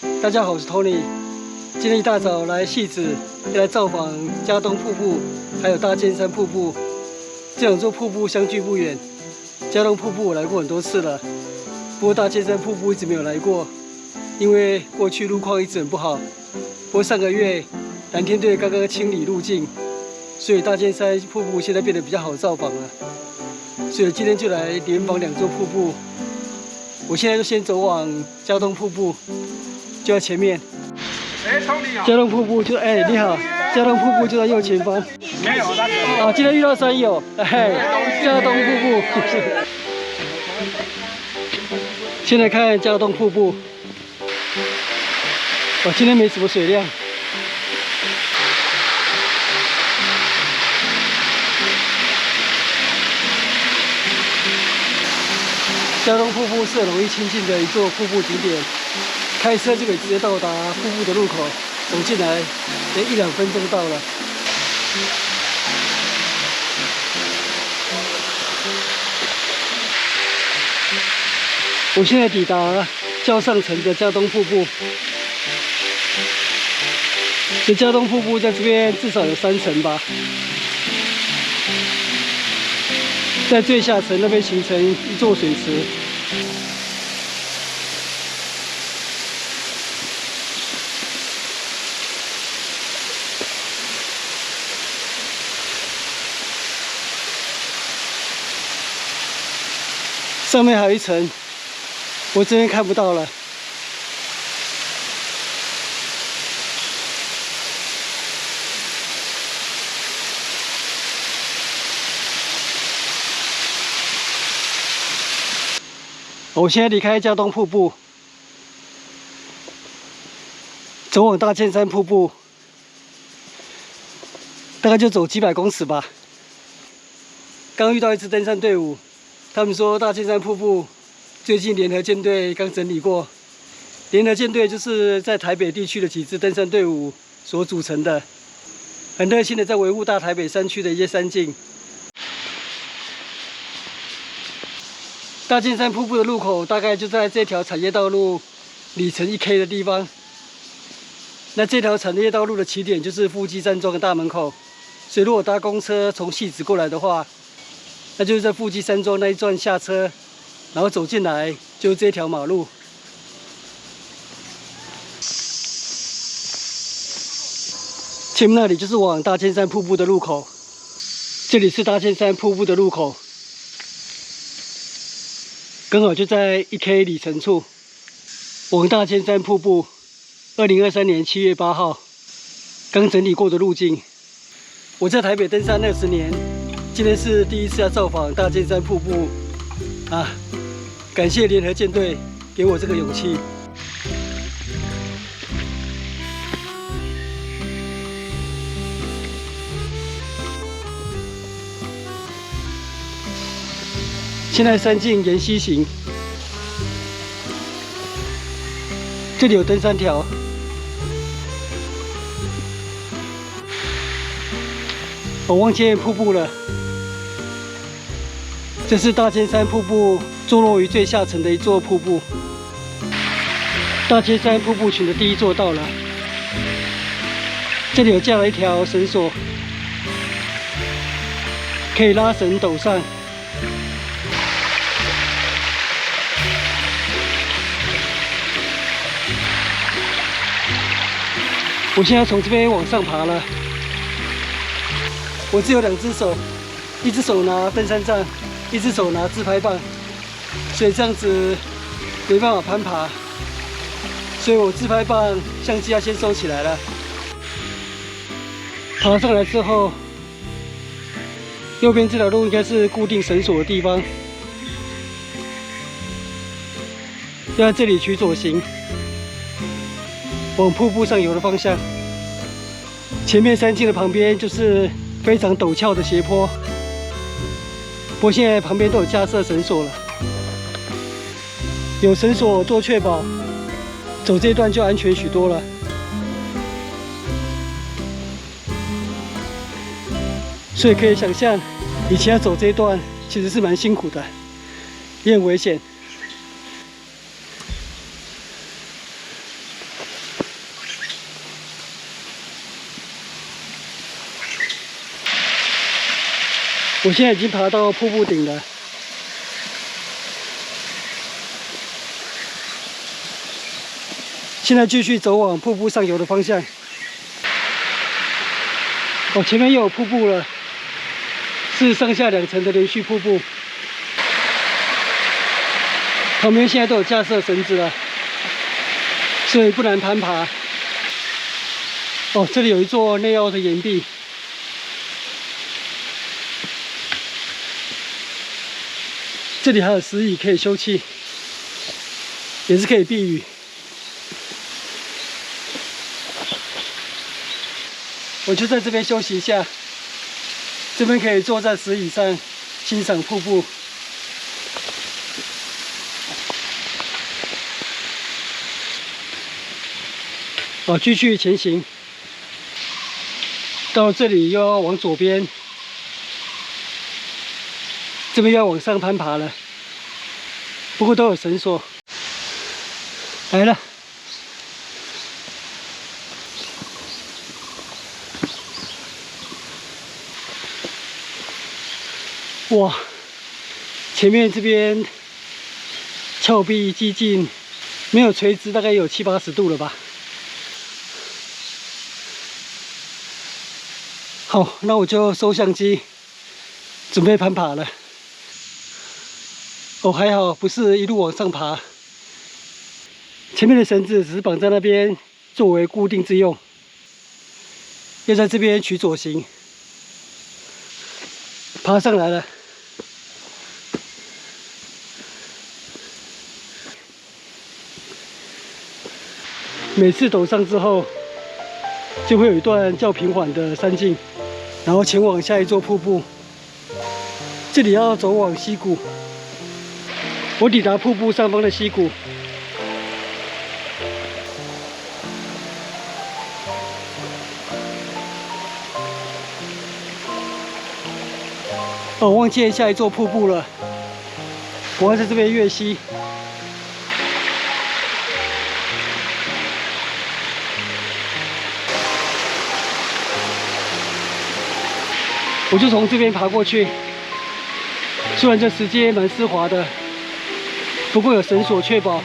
大家好，我是 Tony。今天一大早来汐止，要来造访嘉东瀑布，还有大尖山瀑布。这两座瀑布相距不远。嘉东瀑布我来过很多次了，不过大尖山瀑布一直没有来过，因为过去路况一直很不好。不过上个月蓝天队刚刚清理路径，所以大尖山瀑布现在变得比较好造访了。所以今天就来联访两座瀑布。我现在就先走往嘉东瀑布，就在前面。嘉东瀑布就你好，嘉东瀑布就在右前方。没有那今天遇到山友，嘉东瀑布。先来看嘉东瀑布。今天没什么水量。嘉东瀑布是很容易亲近的一座瀑布景点，开车就可以直接到达瀑布的入口，走进来也1-2分钟到了。我现在抵达较上层的嘉东瀑布，这嘉东瀑布在这边至少有3层吧。在最下层那边形成一座水池，上面还有一层，我这边看不到了。我现在离开嘉东瀑布，走往大尖山瀑布，大概就走几百公尺吧。刚遇到一支登山队伍，他们说大尖山瀑布最近联合舰队刚整理过。联合舰队就是在台北地区的几支登山队伍所组成的，很热心的在维护大台北山区的一些山径。大尖山瀑布的入口大概就在这条产业道路里程1K 的地方。那这条产业道路的起点就是富基山庄的大门口，所以如果搭公车从汐止过来的话，那就是在富基山庄那一段下车，然后走进来就是这条马路。前面那里就是往大尖山瀑布的入口，这里是大尖山瀑布的入口。刚好就在1K 里程处，往大尖山瀑布，2023年7月8号，刚整理过的路径。我在台北登山20年，今天是第一次要造访大尖山瀑布，感谢联合舰队给我这个勇气。现在山径沿西行，这里有登山条，我望见瀑布了。这是大尖山瀑布坐落于最下层的一座瀑布。大尖山瀑布群的第一座到了，这里有架了一条绳索，可以拉绳陡上。我现在从这边往上爬了，我只有2只手，一只手拿登山杖，一只手拿自拍棒，所以这样子没办法攀爬，所以我自拍棒、相机要先收起来了。爬上来之后，右边这条路应该是固定绳索的地方，要在这里取左行。往瀑布上游的方向，前面山径的旁边就是非常陡峭的斜坡，不过现在旁边都有架设绳索了，有绳索做确保，走这一段就安全许多了。所以可以想象，以前要走这一段其实是蛮辛苦的，也很危险。我现在已经爬到瀑布顶了，现在继续走往瀑布上游的方向。哦，前面又有瀑布了，是上下2层的连续瀑布。旁边现在都有架设绳子了，所以不难攀爬。哦，这里有一座内凹的岩壁。 这里还有石椅可以休憩，也是可以避雨。我就在这边休息一下，这边可以坐在石椅上欣赏瀑布。哦，继续前行，到这里又要往左边。 这边要往上攀爬了，不过都有绳索。来了，哇！前面这边峭壁几近没有垂直，大概有70、80度了吧。好，那我就收相机，准备攀爬了。 哦，还好不是一路往上爬，前面的绳子只是绑在那边作为固定之用，要在这边取左行，爬上来了。每次陡上之后，就会有一段较平缓的山径，然后前往下一座瀑布。这里要走往溪谷。 我抵达瀑布上方的溪谷，哦，忘记下一座瀑布了。我要在这边越溪。我就从这边爬过去，虽然这石阶蛮湿滑的。 不过有绳索确保，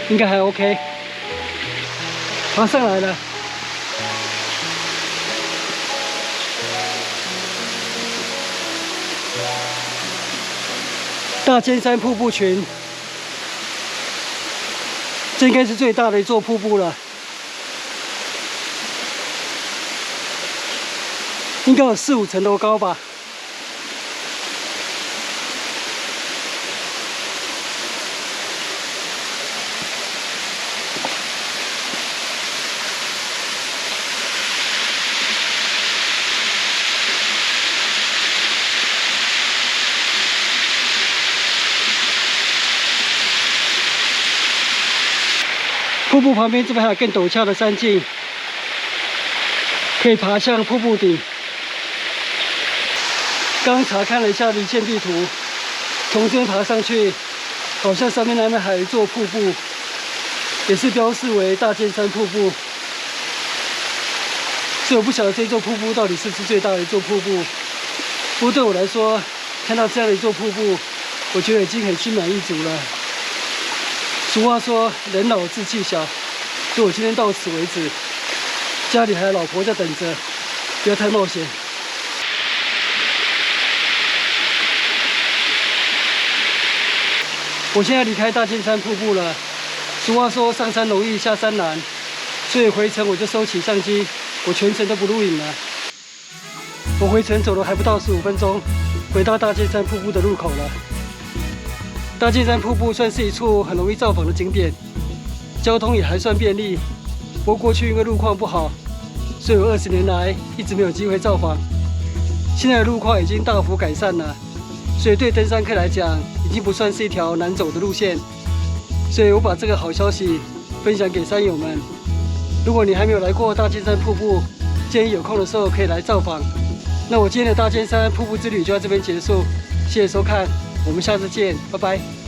应该还 OK。爬上来了，大尖山瀑布群，这应该是最大的一座瀑布了，应该有4、5层楼高吧。 瀑布旁边这边还有更陡峭的山径，可以爬向瀑布顶。刚查看了一下离线地图，从这边爬上去，好像上面那边还有一座瀑布，也是标示为大尖山瀑布。所以我不晓得这座瀑布到底是不是最大的一座瀑布。不过对我来说，看到这样的一座瀑布，我觉得已经很心满意足了。 俗话说“人老志气小”，所以我今天到此为止。家里还有老婆在等着，不要太冒险。我现在离开大尖山瀑布了。俗话说“上山容易下山难”，所以回程我就收起相机，我全程都不录影了。我回程走了还不到15分钟，回到大尖山瀑布的入口了。 大尖山瀑布算是一处很容易造访的景点，交通也还算便利。不过过去因为路况不好，所以我20年来一直没有机会造访。现在的路况已经大幅改善了，所以对登山客来讲，已经不算是一条难走的路线。所以我把这个好消息分享给山友们。如果你还没有来过大尖山瀑布，建议有空的时候可以来造访。那我今天的大尖山瀑布之旅就到这边结束，谢谢收看。 我们下次见，拜拜。